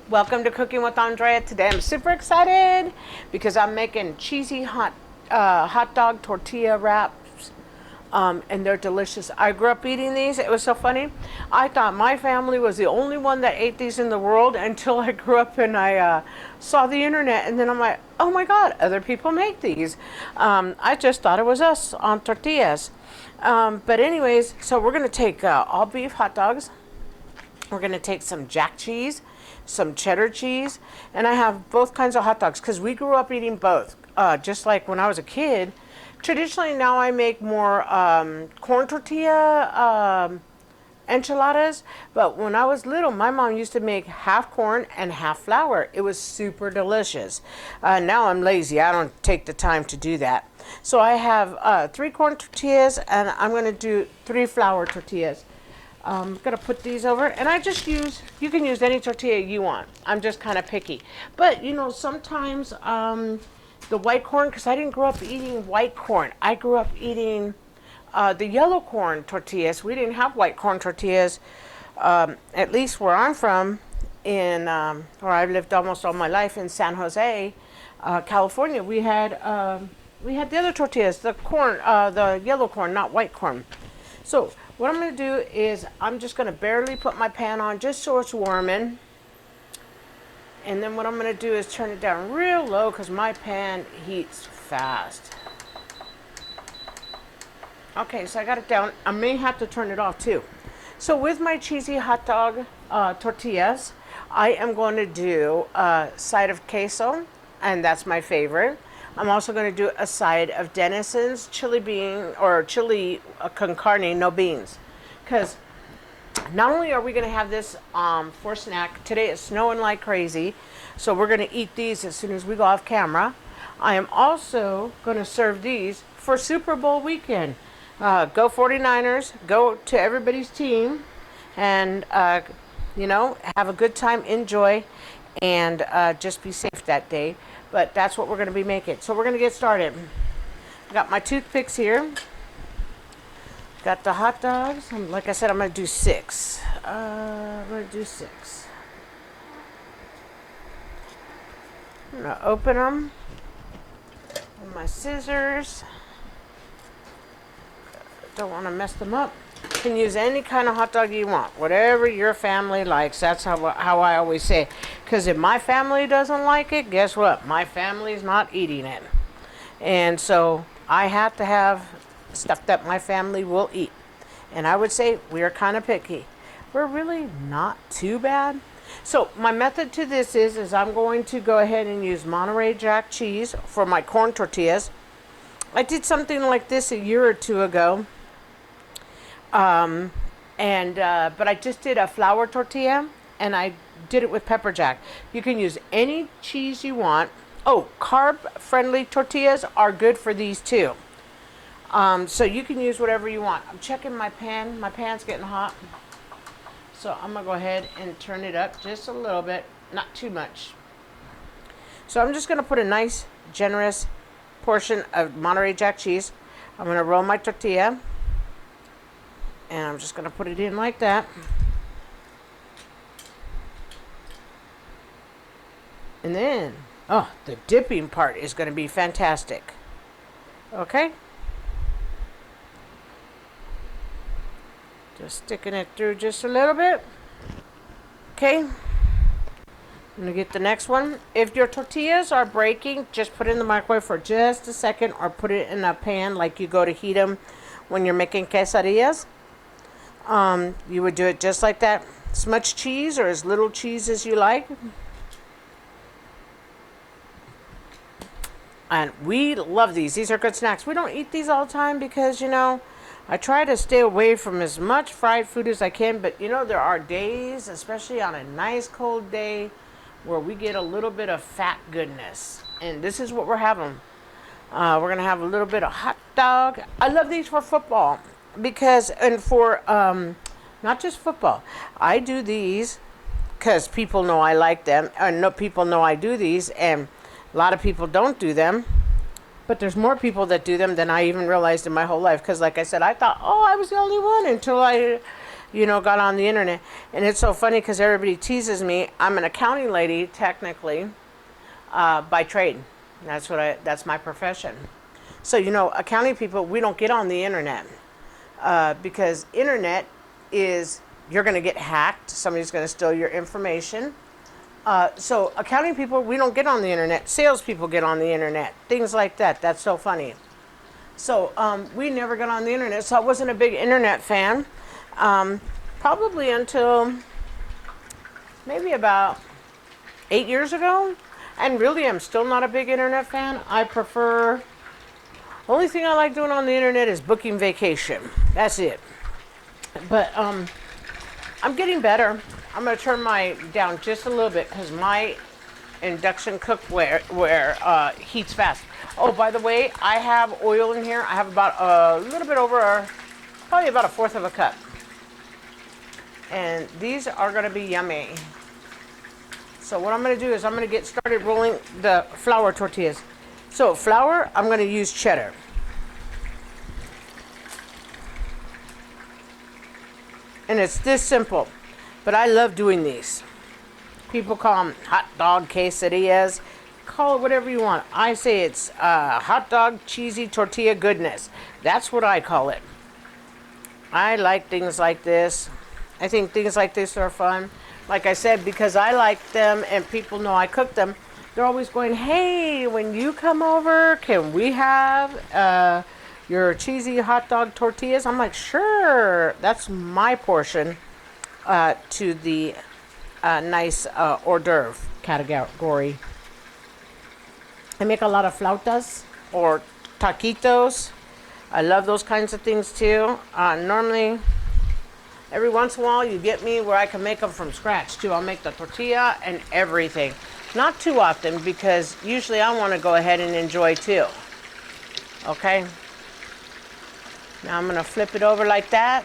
Welcome to Cooking with Andrea. Today I'm super excited because I'm making cheesy hot dog tortilla wraps, and they're delicious. I grew up eating these. It was so funny. I thought my family was the only one that ate these in the world until I grew up and I saw the internet, and then I'm like, oh my God, other people make these. I just thought it was us on tortillas. But anyways, so we're gonna take all beef hot dogs. We're going to take some jack cheese, some cheddar cheese, and I have both kinds of hot dogs because we grew up eating both. Just like when I was a kid, traditionally now I make more corn tortilla enchiladas, but when I was little, my mom used to make half corn and half flour. It was super delicious. Now I'm lazy. I don't take the time to do that. So I have 3 corn tortillas, and I'm going to do 3 flour tortillas. I'm going to put these over, and I just use, you can use any tortilla you want. I'm just kind of picky. But, you know, sometimes the white corn, because I didn't grow up eating white corn. I grew up eating the yellow corn tortillas. We didn't have white corn tortillas, at least where I'm from, in where I've lived almost all my life in San Jose, California. We had the other tortillas, the corn, the yellow corn, not white corn. So what I'm going to do is I'm just going to barely put my pan on just so it's warming. And then what I'm going to do is turn it down real low because my pan heats fast. Okay, so I got it down. I may have to turn it off too. So with my cheesy hot dog tortillas, I am going to do a side of queso, and that's my favorite. I'm also going to do a side of Dennison's chili bean, or chili con carne, no beans. Because not only are we going to have this for snack, today it's snowing like crazy, so we're going to eat these as soon as we go off camera. I am also going to serve these for Super Bowl weekend. Go 49ers, go to everybody's team, and you know, have a good time, enjoy, and just be safe that day. But that's what we're going to be making. So we're going to get started. I got my toothpicks here. Got the hot dogs. Like I said, I'm going to do 6. I'm going to do 6. I'm going to open them with my scissors. Don't want to mess them up. You can use any kind of hot dog you want, whatever your family likes. That's how I always say. Because if my family doesn't like it, guess what? My family's not eating it. And so I have to have stuff that my family will eat. And I would say we're kind of picky. We're really not too bad. So my method to this is I'm going to go ahead and use Monterey Jack cheese for my corn tortillas. I did something like this a year or 2 ago. But I just did a flour tortilla, and I did it with pepper jack. You can use any cheese you want. Oh, carb-friendly tortillas are good for these too. So you can use whatever you want. I'm checking my pan. My pan's getting hot. So I'm going to go ahead and turn it up just a little bit, not too much. So I'm just going to put a nice, generous portion of Monterey Jack cheese. I'm going to roll my tortilla. And I'm just going to put it in like that. And then, oh, the dipping part is going to be fantastic. Okay? Just sticking it through just a little bit. Okay? I'm going to get the next one. If your tortillas are breaking, just put it in the microwave for just a second, or put it in a pan like you go to heat them when you're making quesadillas. You would do it just like that. As much cheese or as little cheese as you like. And we love these. These are good snacks. We don't eat these all the time because, you know, I try to stay away from as much fried food as I can. But, you know, there are days, especially on a nice cold day, where we get a little bit of fat goodness. And this is what we're having. We're going to have a little bit of hot dog. I love these for football. Because, and for, not just football, I do these because people know I like them, and no, people know I do these, and a lot of people don't do them, but there's more people that do them than I even realized in my whole life, because like I said, I thought, oh, I was the only one until I got on the internet. And it's so funny because everybody teases me. I'm an accounting lady, technically, by trade. That's my profession. So, accounting people, we don't get on the internet because internet is, you're going to get hacked. Somebody's going to steal your information. So accounting people, we don't get on the internet. Salespeople get on the internet. Things like that. That's so funny. So we never got on the internet. So I wasn't a big internet fan. Probably until maybe about 8 years ago. And really, I'm still not a big internet fan. I prefer, only thing I like doing on the internet is booking vacation. That's it. But I'm getting better. I'm going to turn my down just a little bit because my induction cookware heats fast. Oh, by the way, I have oil in here. I have about a little bit over, probably about 1/4 of a cup. And these are going to be yummy. So what I'm going to do is I'm going to get started rolling the flour tortillas. So flour, I'm going to use cheddar. And it's this simple. But I love doing these. People call them hot dog quesadillas. Call it whatever you want. I say it's hot dog cheesy tortilla goodness. That's what I call it. I like things like this. I think things like this are fun. Like I said, because I like them and people know I cook them, they're always going, hey, when you come over, can we have your cheesy hot dog tortillas? I'm like, sure. That's my portion. To the nice hors d'oeuvre category. I make a lot of flautas or taquitos. I love those kinds of things too. Normally, every once in a while, you get me where I can make them from scratch too. I'll make the tortilla and everything. Not too often because usually I want to go ahead and enjoy too. Okay. Now I'm going to flip it over like that.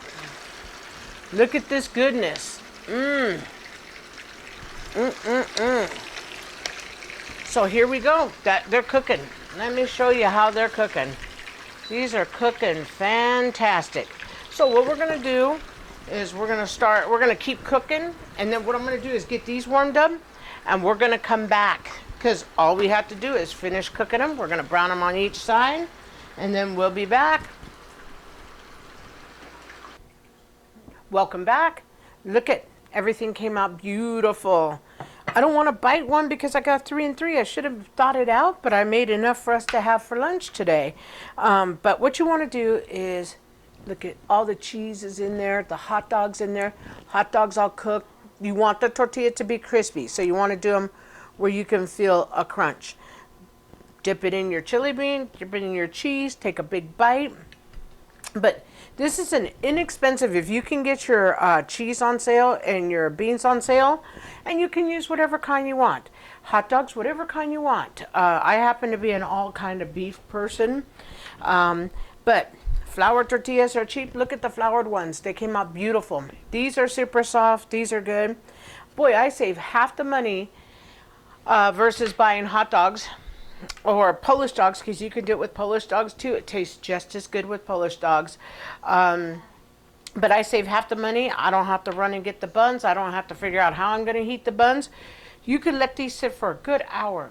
Look at this goodness. So here we go. They're cooking. Let me show you how they're cooking. These are cooking fantastic. So what we're going to do is we're going to keep cooking. And then what I'm going to do is get these warmed up. And we're going to come back. Because all we have to do is finish cooking them. We're going to brown them on each side. And then we'll be back. Welcome back. Look at everything came out beautiful. I don't want to bite one because I got 3 and 3. I should have thought it out, but I made enough for us to have for lunch today. But what you want to do is look at all the cheese is in there, the hot dogs in there. Hot dogs all cooked. You want the tortilla to be crispy, so you want to do them where you can feel a crunch. Dip it in your chili bean, dip it in your cheese, take a big bite. But this is an inexpensive, if you can get your cheese on sale and your beans on sale, and you can use whatever kind you want. Hot dogs, whatever kind you want. I happen to be an all kind of beef person. But flour tortillas are cheap. Look at the floured ones. They came out beautiful. These are super soft. These are good. Boy, I save half the money versus buying hot dogs. Or Polish dogs, because you can do it with Polish dogs too. It tastes just as good with Polish dogs. But I save half the money. I don't have to run and get the buns. I don't have to figure out how I'm going to heat the buns. You could let these sit for a good hour,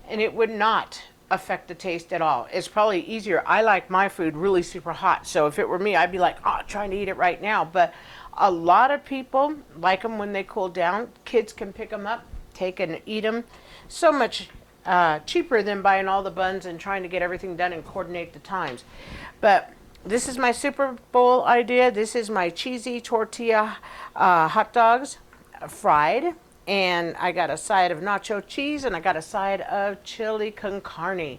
and it would not affect the taste at all. It's probably easier. I like my food really super hot. So if it were me, I'd be like, oh, trying to eat it right now. But a lot of people like them when they cool down. Kids can pick them up, take and eat them. So much cheaper than buying all the buns and trying to get everything done and coordinate the times. But this is my Super Bowl idea. This is my cheesy tortilla hot dogs fried. And I got a side of nacho cheese and I got a side of chili con carne.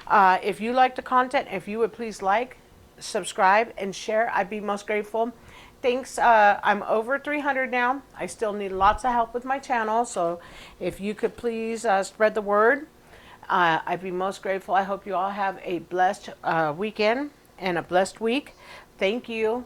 If you like the content, if you would please like, subscribe, and share, I'd be most grateful. Thanks. I'm over 300 now. I still need lots of help with my channel. So if you could please spread the word, I'd be most grateful. I hope you all have a blessed weekend and a blessed week. Thank you.